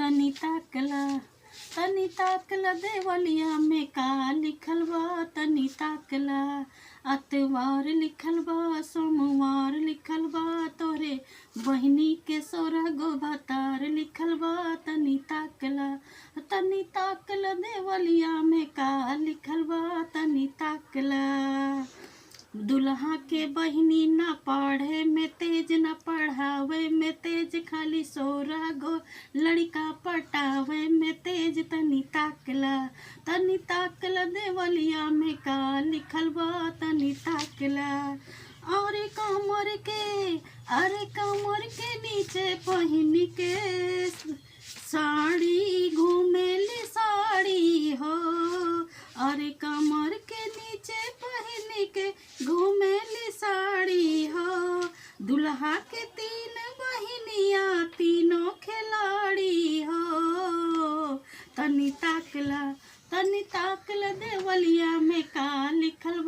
तनी ताकला तनी ताकला देवलिया में का लिखल बा तनी ताकला। अतवार लिखल बा सोमवार लिखल बा तोरे बहिनी के 16 गो भतार लिखल बा तनी ताकला देवलिया में का लिखल बा तनी ताकला। दुल्हा के बहिनी ना पढ़े में तेज ना पढ़ावे में तेज खाली 16 गो लड़का पटावे में तेज तनी ताकला देवलिया में का लिखल बा तनी ताकला। अरे कमर के नीचे पहन के साड़ी घूमेली साड़ी हो। अरे कमर के नीचे पहन के घूमेली साड़ी हो। दुल्हा के 3 बहिनिया तीनों खिलाड़ी हो। तनी ताकला देवलिया में का लिखल